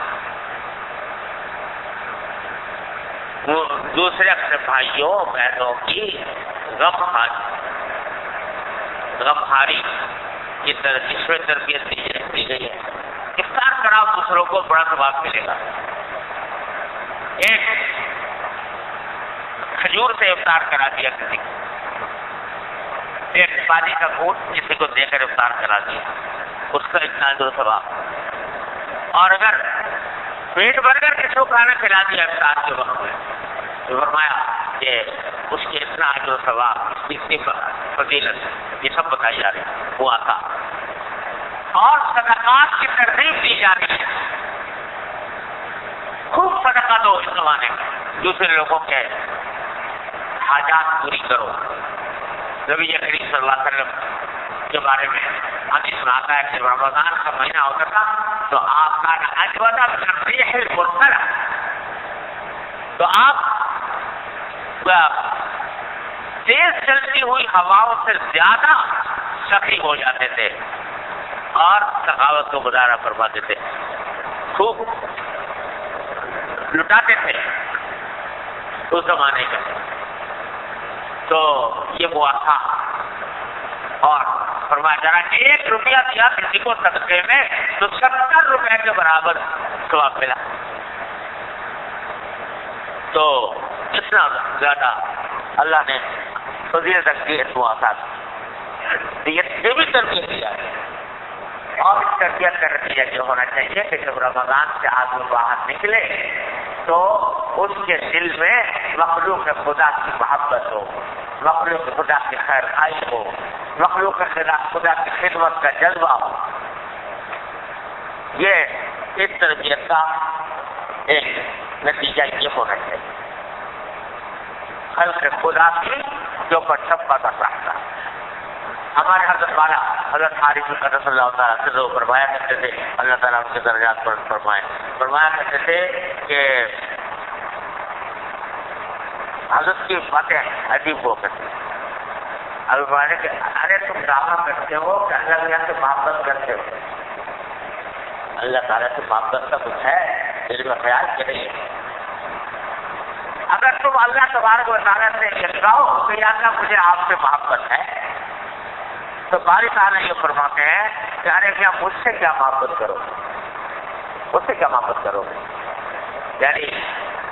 وہ دوسرے اپنے بھائیوں بہنوں کی غمخواری کی طرح اس میں تربیت دی گئی ہے۔ افطار کراؤ دوسروں کو بڑا ثواب ملے گا۔ ایک کھجور سے افطار کرا دیا کسی کو، ایک پانی کا گھونٹ کسی کو دے کر افطار کرا دیا، اس کا اتنا اجر و ثواب۔ اور اگر پیٹ بھر کر کسی کو کھانا کھلا دیا افطار کے وقت میں، تو فرمایا کہ اس کے اتنا اجر و ثواب، اتنی فضیلت، یہ سب بتائی جا رہی ہوا تھا۔ اور صدقات کی ترغیب دی جا رہی ہے، خوب صدقہ دو اس زمانے میں، دوسرے لوگوں کے حاجات پوری کرو۔ نبی کریم صلی اللہ علیہ وسلم کے بارے میں حدیث سناتا ہے کہ رمضان کا مہینہ ہوتا تھا تو آپ کا اجودہ تفریح المرسل، تو آپ تیز چلتی ہوئی ہواؤں سے زیادہ سخی ہو جاتے تھے اور سخاوت کو مظاہرہ فرماتے تھے، خوب لٹاتے تھے اس زمانے کا، تو یہ ہوا تھا. اور فرمایا ذرا 1 روپیہ دیا کسی کو صدقے میں تو 70 روپے کے برابر ثواب ملا. تو اتنا زیادہ اللہ نے فضیلت رکھی اس مواقعات. یہ بھی تربیت دیا ہے. اور اس تربیت کا نتیجہ یہ ہونا چاہیے کہ جب رمضان سے آدمی باہر نکلے تو اس کے دل میں مخلوق خدا کی محبت ہو، مخلوق خدا کی خیر خواہی ہو، مخلوق خدا کی خدمت کا جذبہ ہو. یہ اس تربیت کا ایک نتیجہ یہ ہونا چاہیے. خلق خدا کی جو پر سب کا راستہ. ہمارے حضرت والا حضرت حارث قدس اللہ تعالیٰ سے وہ فرمایا کرتے تھے، اللہ تعالیٰ ان کے درجات پر فرمایا کرتے تھے کہ حضرت کی باتیں عجیب ہو کرتی. اب فرمانے کہ ارے تم دعویٰ کرتے ہو کہ اللہ تعالیٰ سے محبت کرتے ہو، اللہ تعالیٰ سے محبت کا کچھ ہے دل میں خیال کریں. اگر تم اللہ تبارک و تعالیٰ سے یہ کہو کہ یا اللہ مجھے آپ سے محبت ہے، تو باری تعالیٰ یہ فرماتے ہیں کہ ارے کیا مجھ سے کیا محبت کرو، مجھ سے کیا محبت کرو. یعنی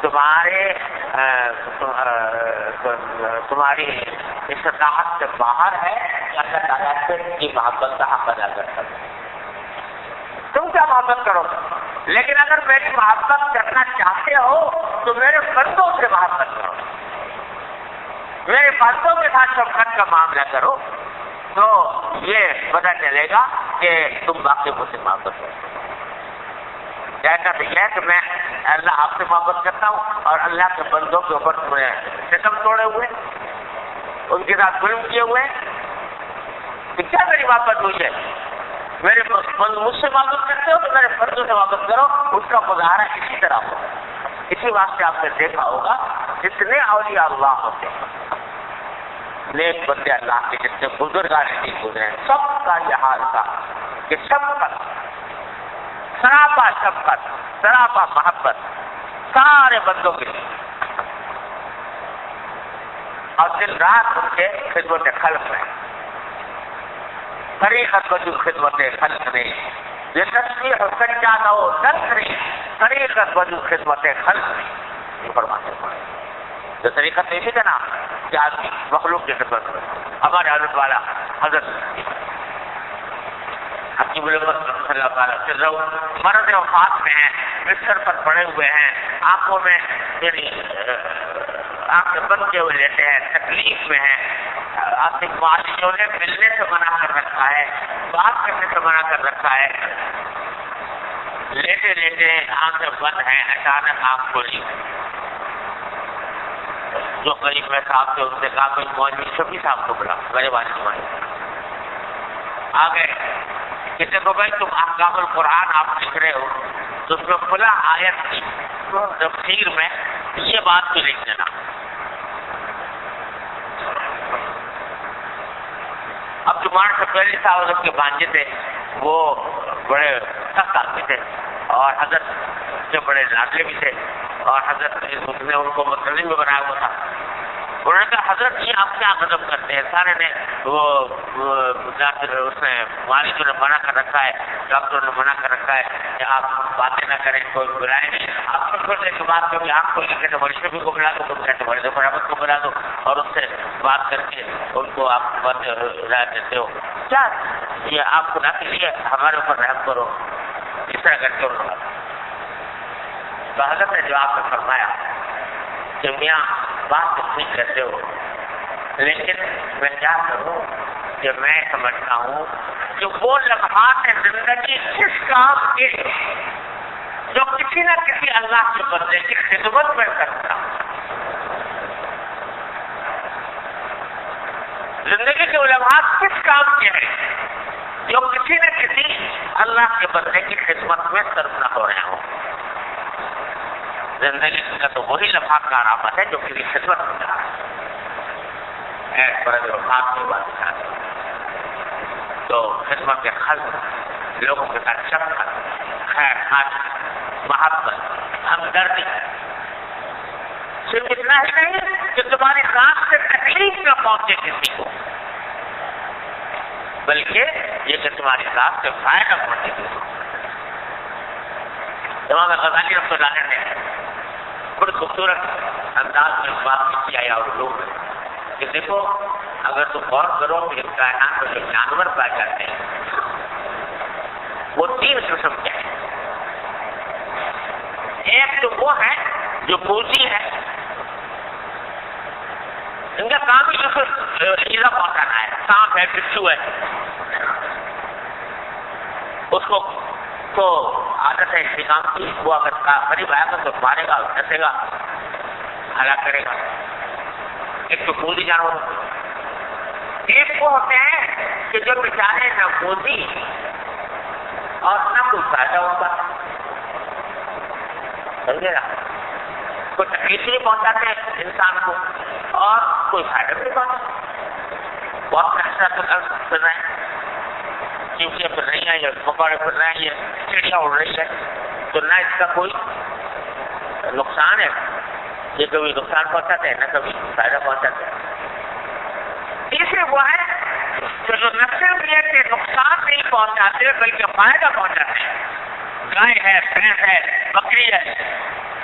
تمہاری استطاعت سے باہر ہے کہ اللہ تعالیٰ سے کی محبت کا حق ادا کر سکتے. تم کیا محبت کرو، لیکن اگر میری محبت کرنا چاہتے ہو تو میرے بندوں سے محبت کرو، میرے بندوں کے ساتھ شفقت کا معاملہ کرو، تو یہ پتہ چلے گا کہ تم باقی مجھ سے محبت کرو. ایسا نہیں ہے کہ میں اللہ آپ سے محبت کرتا ہوں اور اللہ کے بندوں کے اوپر ستم توڑے ہوئے، ان کے ساتھ ظلم کیے ہوئے. کیا میری محبت ہوئی ہے؟ میرے مجھ سے محبت کرتے ہو تو میرے بندوں سے محبت کرو. اس کا مظاہرہ اسی طرح ہوگا. اسی واسطے آپ نے دیکھا ہوگا جتنے اولیاء اللہ ہوتے ہیں، نیک بندے اللہ کے جتنے بزرگان نہیں گزرے ہیں، سب کا یہ حال تھا کہ شفقت، سراپا شفقت، سراپا محبت سارے بندوں کے لیے، اور دن رات ان کے خدمت خلق میں طریقت وجود خدمت خلق نہیں. یہ تصویر سچا نہ ہو درد نہیں، طریقت وجود خدمت خلق نہیں. یہ فرماتے ہیں جو طریقت اسی کا نام ہے کہ آدمی مخلوق کی خدمت میں. ہمارے حضرت والا حضرت حکیم الامت صلی اللہ تعالیٰ سے مرد وفات میں ہیں، بستر پر پڑے ہوئے ہیں، آنکھوں میں یعنی آنکھیں بند کیے ہوئے لیتے ہیں، تکلیف میں ہیں. اپنی معاشیوں نے ملنے سے منع کر رکھا ہے، بات کرنے سے منع کر رکھا ہے. لیٹے لیٹے آنکھیں بند ہیں، اچانک آنکھ کھولی. جو قریب میں صاحب تھے ان سے کہا کوئی مولوی شفیع صاحب کو بلا، میرے والد مولوی آ گئے. کسی کو بھائی تم احکام القرآن آپ لکھ رہے ہو تو اس میں کھلا آیت کی تفسیر میں یہ بات تو لکھ دینا. اب تمہارے سے پہلے صاحب حضرت کے بانجے تھے، وہ بڑے سخت آدمی تھے اور حضرت سے بڑے لاڈلے بھی تھے، اور حضرت نے ان کو متعلم بھی بنایا ہوا تھا. انہوں نے کہا حضرت یہ آپ کیا غضب کرتے ہیں؟ سارے نے اس نے والد نے منع کر رکھا ہے، ڈاکٹر نے منع کر رکھا ہے کہ آپ باتیں نہ کریں، کوئی بلائے نہیں. آپ کو چھوٹے کے بات کبھی آپ کو لکھے تو بڑی شفیع کو بلا دو، تم کہتے بڑے برابر کو بلا دو اور اس سے بات کر کے ان کو آپ باتیں رائے دیتے ہو. کیا یہ آپ خدا کے لیے ہمارے اوپر رحم کرو، اس طرح کر کے ان تو حضرت نے جواب میں فرمایا کہ میاں بات تو ٹھیک کرتے ہو، لیکن میں کیا کروں کہ میں سمجھتا ہوں کہ وہ لمحات زندگی کس کام کے جو کسی نہ کسی اللہ کے بندے کی خدمت میں کرتا. زندگی کے لمحات کس کام کے ہیں جو کسی نہ کسی اللہ کے بندے کی خدمت میں صرف نہ ہو رہے ہوں. زندگی کا تو وہی لمحہ کارآمد ہے جو کسی خدمت میں جا رہا ہے. برد وفات کی بات کر تو خدمت کے خلق، لوگوں کے ساتھ شفقت، خیر خواہی، محبت، ہمدردی، صرف اتنا ہی نہیں کہ تمہاری ذات سے تکلیف نہ پہنچے کسی کو، بلکہ یہ کہ تمہاری ذات سے فائدہ پہنچے کسی کو۔ امام غزالی رحمۃ اللہ علیہ نے بڑے خوبصورت انداز میں بات کیا ہے اور لوگ کہ دیکھو اگر تم غور کرو کہ اس کائنات میں جو جانور پائے جاتے ہیں وہ 3 قسم کے ہیں۔ ایک تو وہ ہے جو پوجی ہے، ان کا کام ہی ایزا پہنچانا ہے، سانپ ہے، بچھو ہے، اس کو تو عادت ہے انتقام کی، وہ اگر قریب آئے گا تو مارے گا، ڈسے گا، ہلاک کرے گا۔ ایک تو پوجی جانور، ایک وہ ہوتے ہیں کہ جو بیچارے نہ پوجی اور نہ کوئی فائدہ ہوگا، سمجھے نا، کوئی تکلیف نہیں پہنچاتے انسان کو اور کوئی فائدہ بھی نہیں پہنچاتے، بہت اچھا کر رہے ہیں، چیوٹیاں پھر رہی ہیں یا مکوڑے پھر رہے ہیں یا چڑیا اڑ رہی ہے، تو نہ اس کا کوئی نقصان ہے، یہ کبھی نقصان پہنچاتے ہیں نہ کبھی فائدہ پہنچاتے ہیں۔ تیسرے وہ ہے کہ جو نہ صرف یہ کہ نقصان نہیں پہنچاتے بلکہ فائدہ پہنچاتے ہیں، گائے ہے، بھینس ہے، بکری ہے،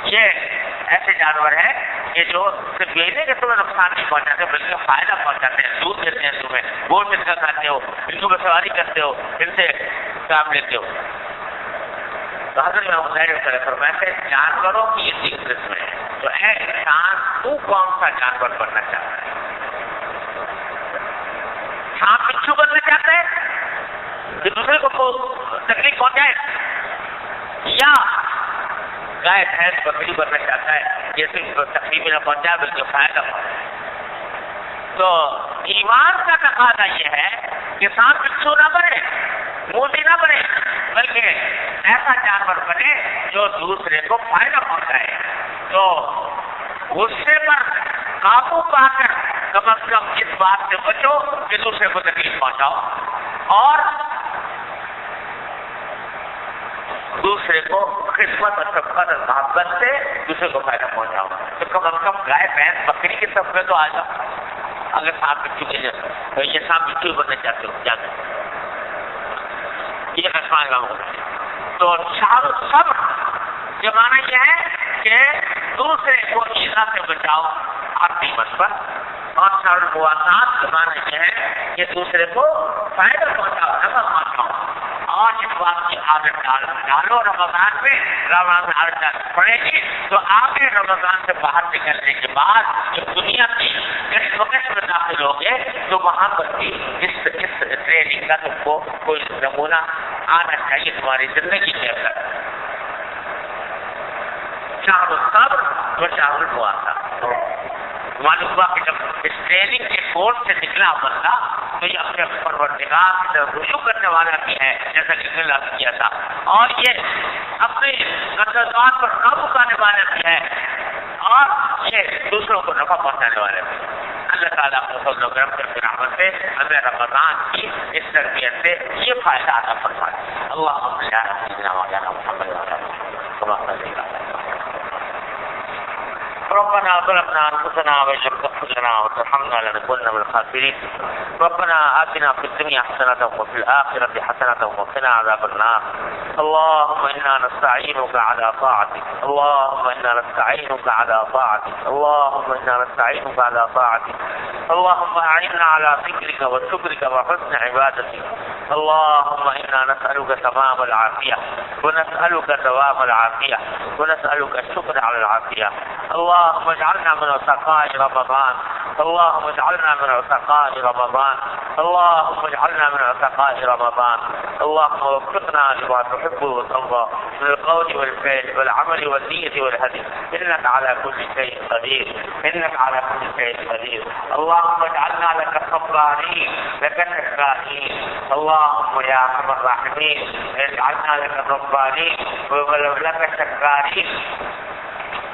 یہ ایسے جانور ہیں کہ جو صرف یہ نہیں کہ تمہیں نقصان نہیں پہنچاتے بلکہ فائدہ پہنچاتے ہیں، دودھ دیتے ہیں تمہیں، گوشت ان کا کھاتے ہو، ان کو سواری کرتے ہو، ان سے کام لیتے ہو۔ تو حضرت امام غزالی فرماتے ہیں جانوروں کی یہ 3 قسمیں ہیں، تو اے انسان تو کون سا جانور بننا چاہتا ہے؟ سانپ بچھو بننا چاہتا ہے کہ دوسرے کو تکلیف پہنچائے، یا گائے بھینس بکری بننا چاہتا ہے جیسے تکلیف نہ پہنچائے بلکہ فائدہ پہنچائے؟ تو ایمان کا تقاضا یہ ہے کہ سانپ بچھو نہ بنے، موتی نہ بنے، بلکہ ایسا جانور بنے جو دوسرے کو فائدہ پہنچائے۔ تو غصے پر قابو پا کر کم از کم اس بات سے بچو کہ دوسرے کو تکلیف پہنچاؤ، اور دوسرے کو خدمت اور شفقت اور محبت سے دوسرے کو فائدہ پہنچاؤ۔ تو کم از کم گائے بھینس بکری کے سب میں تو آ جاؤ۔ اگر سانپ بچھو کے یہ سانپ بچھو بننا چاہتے ہو جاتے یہ رسمان ہوں، تو صبر یہ معنی یہ ہے کہ دوسرے کو ایزا سے بچاؤ ہر قیمت پر، اور صبر مواسات یہ معنی یہ ہے کہ دوسرے کو فائدہ پہنچاؤ، نفع پہنچاؤ، اور اس بات کی عادت ڈالو۔ رمضان میں عادت پڑے گی تو آگے رمضان سے باہر نکلنے کے بعد جب دنیا کی کشمکش میں داخل ہوگے تو وہاں پر بھی اس ٹریننگ کا تم کو کوئی نمونہ آنا چاہیے تمہاری زندگی کے اندر۔ شاہ الصبر و شاہ المواسات، معلوم ہوا کہ جب اس ٹریننگ کے کورس سے نکلا بندہ تو یہ اپنے پروردگار کی طرف رجوع کرنے والا بھی ہے جیسا کہ اللہ نے کیا تھا، اور یہ اپنے نظرات پر قابو پانے والا بھی ہے، اور یہ دوسروں کو نفع پہنچانے والے بھی۔ اللہ تعالیٰ اپنے فضل و کرم سے رحمت سے ہمیں رمضان کی اس تربیت سے یہ فائدہ عطا فرمائے۔ اللہم صل علی سیدنا مولانا محمد وعلی آلہ وصحبہ وسلم۔ ربنا ظلمنا انفسنا وان لم تغفر لنا وترحمنا لنكونن من الخاسرين. ربنا آتنا في الدنيا حسنة وفي الآخرة حسنة وقنا عذاب النار. اللهم إنا نستعينك على طاعتك، اللهم إنا نستعينك على طاعتك، اللهم إنا نستعينك على طاعتك، اللهم أعنا على ذكرك وشكرك وحسن عبادتك. اللهم إنا نسألك تمام العافية ونسألك دوام العافية ونسألك الشكر على العافية. اللهم اجعلنا من عتقاء رمضان، اللهم اجعلنا من عتقاء رمضان، اللهم اجعلنا من عتقاء رمضان. اللهم وفقنا لما تحب وترضى من القول والفعل والعمل والنية والهدي، إنك على كل شيء قدير، إنك على كل شيء قدير. اللهم اجعلنا لك صبارين لك شكارين. اللهم يا أرحم الراحمين اجعلنا لك ربانين ولك شكارين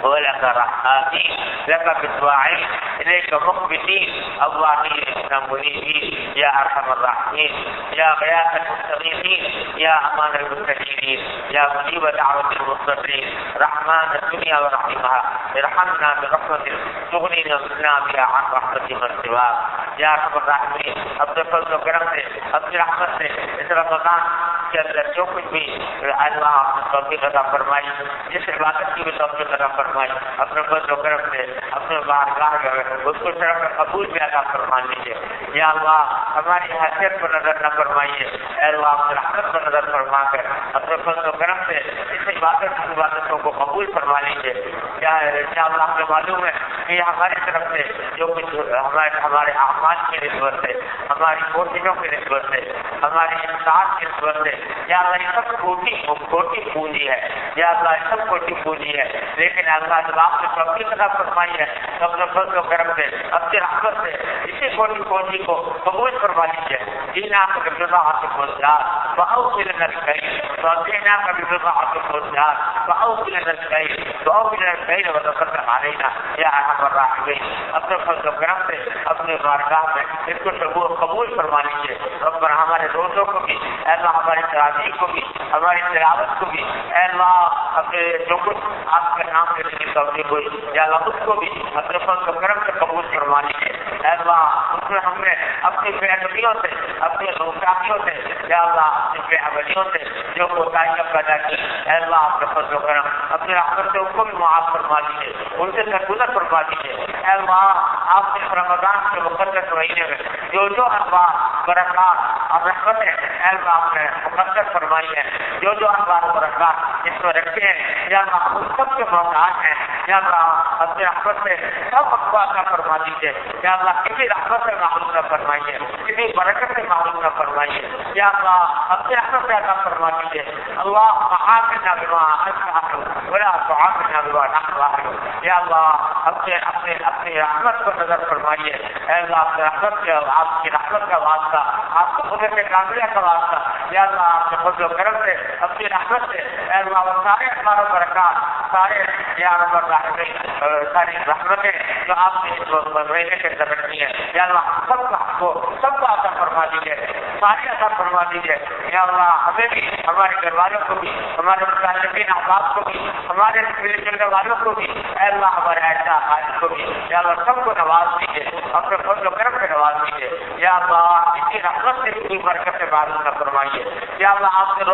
ولك رحابين لك بالدعاء إليك مخبتين اللهم منيبين يا أرحم الراحمين يا غياث المستغيثين يا أمان المستجيبين يا مجيب دعوة المضطرين رحمن الدنيا ورحمها ارحمنا برحمتك تغنينا منا بها عن رحمة من سواك یا ارحم الراحمین اپنے فضل و کرم سے اپنی رحمت سے اس رمضان کے اندر جو کچھ بھی اللہ اپنے توفیق عطا فرمائی جس عبادت کی بھی توفیق عطا فرمائی اپنے فضل و کرم سے اپنے بارگاہ میں اس کو شرف قبول بھی عطا فرما لیجیے یا اللہ ہماری حیثیت پر نظر نہ فرمائیے اے اللہ اپنے رحمت پر نظر فرما کر اپنے فضل و کرم سے اس عبادتوں کو قبول فرما لیجیے یا اللہ ہمیں معلوم ہے کہ ہماری طرف سے جو کچھ ہمارے اعمال کی نسبت سے ہماری کوششوں کی نسبت سے ہماری اطاعت کی نسبت سے یا اللہ یہ سب کوٹی پونجی ہے یا اللہ یہ سب کوٹی پونجی ہے لیکن اللہ جب آپ نے توفیق عطا فرمائی ہے تو اپنے فضل و کرم سے اپنی رحمت سے اسی کوٹی پونجی کو قبول فرما لیجیے جینا کا بجا عاطف الزار واوصل الخير فاطعنا بجا عاطف الزار واوصل الخير واوصل الخير وتصدق علينا یا ارحم الراحمین اپنے فضل و کرم سے اپنے بارگاہ میں اس کو قبول فرما لیجیے ربنا ہمارے روزوں کو بھی اے اللہ ہماری تراویح کو بھی ہماری تلاوت کو بھی اے اللہ اپنے جو کچھ آپ کے نام کے لیے توفیق ہوئی یا اللہ اس کو بھی اپنے فضل و کرم سے قبول فرما لیجیے اے اللہ اس میں ہم نے اپنی بے ادبیوں سے اپنی غلطیوں سے یا اللہ اپنی بے عملیوں سے جو کوتاہیاں پیدا کی اے اللہ اپنے فضل و کرم اپنی رحمت سے ان کو بھی معاف فرما لیجیے ان سے درگزر فرما دیجیے اے اللہ آپ نے رمضان کے مقدس مہینے میں جو انوار برکات اور رحمتیں اے اللہ آپ نے مقدس فرمائی ہیں جو انوار برکات اس میں رکھے ہیں یا اللہ ان سب کے محتاج ہیں یا اللہ اپنے رحمت سے سب کو عطا فرما دیجیے یا اللہ کسی رحمت سے معلوم نہ فرمائیے کسی برکت سے معلوم نہ فرمائیے یا اللہ اپنے رحمت سے عطا فرما دیجیے اللہ آمنا بما انت اهل ولا تعاملنا بما نحن اهل یا اللہ اپنے رحمت کو نظر فرمائیے اے اللہ اپنے رحمت کے آپ کی رحمت کا واسطہ آپ کے قدرت کاملہ کا واسطہ یا اللہ آپ کے فضل و کرم سے اپنی رحمت سے اے اللہ وہ سارے اخبار و برکات سارے یا رب الرحمین ساری رحمتیں جو آپ نے اس مہینے کے اندر رکھی ہیں یا اللہ سب کو عطا فرما دیجیے ساری عطا فرما دیجیے یا اللہ ہمیں بھی ہمارے گھر والوں کو بھی ہمارے متعلقین احباب کو بھی ہمارے ملنے جلنے والوں کو بھی اے اللہ ہمارے ایسا خالد کو بھی یا اللہ سب کو نواز دیجیے اپنے فضل و کرم سے نواز دیجیے یا اللہ اسی رحمت سے بھی برکت سے معلوم نہ فرمائیے یا اللہ آپ نے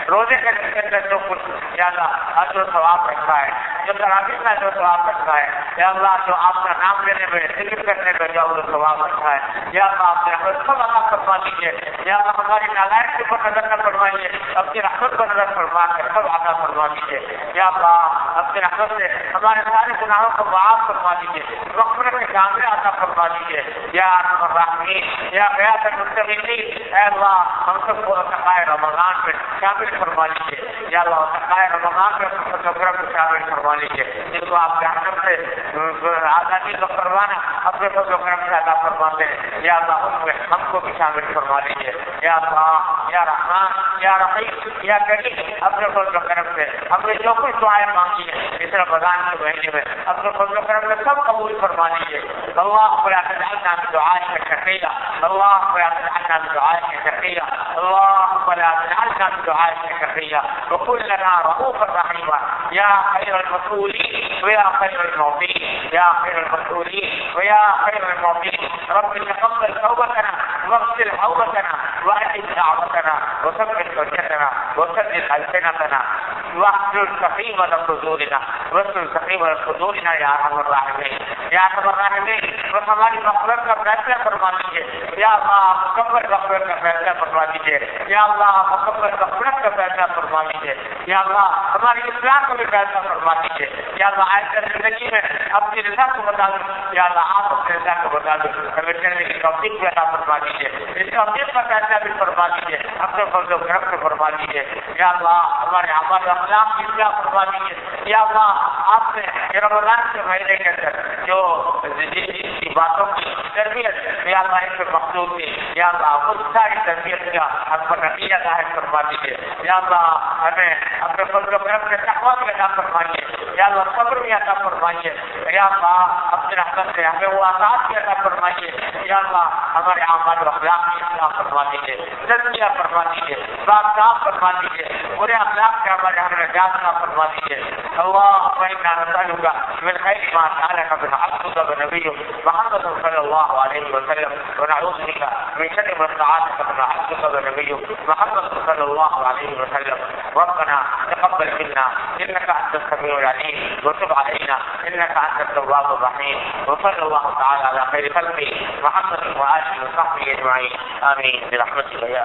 روزے کے اندر جو کچھ یا اللہ جو ثواب رکھا ہے جو تراویح کا جو ثواب رکھا ہے یا اللہ جو آپ کا نام لینے میں ذکر کرنے میں جو ثواب رکھا ہے یا اللہ آپ نے سب عطا فرما دیجیے یا اللہ ہماری نالائق کے اوپر نظر نہ فرمائیے اپنی رحمت پر نظر فرما کر سب عطا فرما دیجیے یا اللہ اپنی رحمت سے ہمارے سارے گناہوں کو معاف فرما دیجیے مغفرت کے کاملہ عطا فرما دیجیے یا ارحم الراحمین یا غیاث المستغیثین اے اللہ ہم سب کو تقائے رمضان میں شامل فرما لیجیے یا اللہ تقائے رمضان میں فضل و کرم کو شامل فرما لیجیے جن کو آپ کے حکم سے آزادی کا پروانہ اپنے فضل و کرم سے عطا فرماتے ہیں یا اللہ ان میں ہم کو بھی شامل فرما لیجیے یا اللہ یا رحمان یا رحیم یا کریم اپنے فضل و کرم سے ہم نے جو کچھ دعائیں مانگی ہیں اس رمضان کے مہینے میں اپنے فضل و کرم سے سب قبول فرما لیجیے اللهم لا تجعلنا من دعائك شقيا اللهم لا تجعلنا من دعائك شقيا اللهم لا تجعلنا من دعائك شقيا وكن لنا رؤوفا رحيما يا خير المسؤولين ويا خير المعطين يا خير المسؤولين ويا خير المعطين رب تقبل توبتنا واغفر حوبتنا واجب دعوتنا وثبت حجتنا وسدد ألسنتنا واحلل سقيمة صدورنا واسلل سقيمة صدورنا يا ارحم الراحمين یا ارحم الراحمین بس ہماری مغفرت کا فیصلہ فرما دیجیے یا اللہ مکمل مغفرت کا فیصلہ فرما دیجیے یا اللہ مکمل مغفرت کا فیصلہ فرما دیجیے یا اللہ ہماری اصلاح کا بھی فیصلہ فرما دیجیے یا اللہ آئندہ زندگی میں اپنی رضا کو بتا دو یا اللہ آپ اپنے رضا کو بتا دو ہمیں چلنے کی توفیق بھی عطا فرما دیجیے اس توفیق کا فیصلہ بھی فرما دیجیے اپنے فضل و کرم سے فرما دیجیے یا اللہ ہمارے اعمال و اخلاق کی اصلاح فرما دیجیے یا اللہ آپ نے رمضان کے مہینے کے اندر جو کی باتوں کی تربیت یا اللہ اس پہ مخصوص تھی یا اللہ اس ساری تربیت کا ہم پر نتیجہ ظاہر فرما دیجیے یا اللہ ہمیں اپنے فضل و کرم سے تقویٰ بھی عطا فرمائیے یا اللہ صبر بھی عطا فرمائیے، یا اللہ اپنے رحمت سے ہمیں وہ آزاد بھی عطا فرمائیے، یا اللہ ہمارے اعمال و اخلاق کی اصلاح فرما دیجیے، تزکیہ فرما دیجیے، صاف فرما دیجیے، برے اخلاق سے ہمیں نجات عطا فرما دیجیے۔ اللهم انا نسألك من خير ما سألك من عبدك ونبيك محمد صلى الله عليه وسلم، ونعوذ بك من شر ما استعاذك من عبدك ونبيك محمد صلى الله عليه وسلم۔ ربنا تقبل منا انك انت السميع العليم وتب علينا انك انت التواب الرحيم، وصلى الله تعالى على خير خلقه محمد وآله وصحبه اجمعين، آمين برحمتك يا